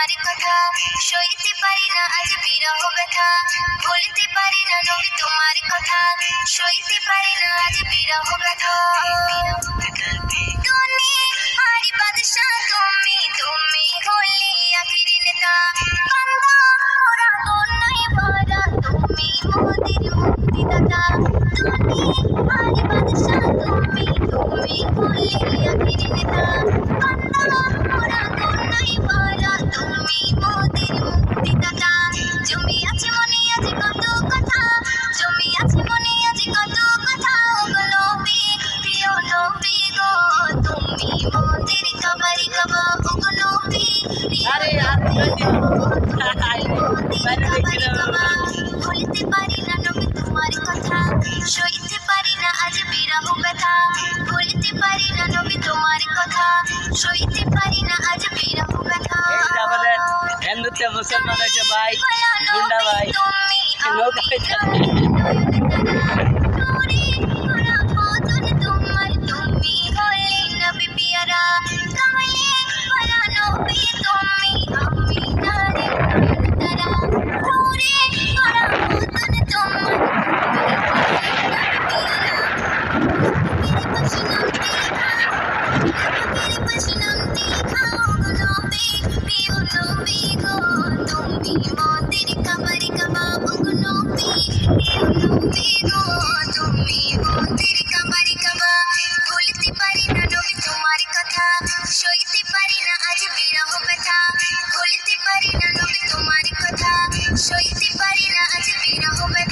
তোমার কথা, সইতে পারি না আজ বিরহ ব্যথা, ভুলতে পারি না নবী তোমার কথা, সইতে পারি না আজ বিরহ ব্যথা। দুনিয়ার বাদশা তুমি, তুমি হলে আখির নেতা, বান্দা মোরা গুনাহে ভরা, তুমি মোদের মুক্তিদাতা। দুনিয়ার বাদশা তুমি, তুমি হলে আখির নেতা, বান্দা মোরা গুনাহে ভরা, তুমি মোদের মুক্তিদাতা। জমি আছে মনে আজ কত কথা, জমি আছে মনে আজ কত কথা, ওগো নবী প্রিয় নবী গো, তুমি মোদের কাবারি কাবা, ওগো নবী প্রিয় নবী গো, মোদের কাবারি কাবা। ভুলতে পারি না নবী তোমার কথা, সইতে পারি না আজ বিরহ ব্যথা, ভুলতে পারি না নবী তোমার কথা, সইতে পারি না আজ বিরহ ব্যথা। আমাদের হিন্দুত্বে মুসলমান হয়েছে ভাই, গুন্ডা ভাই নৌকায় সইতে পারি না আজ বিরহ ব্যথা, ভুলতে পারি না নবী তোমার কথা, সইতে পারি না আজ বিরহ ব্যথা।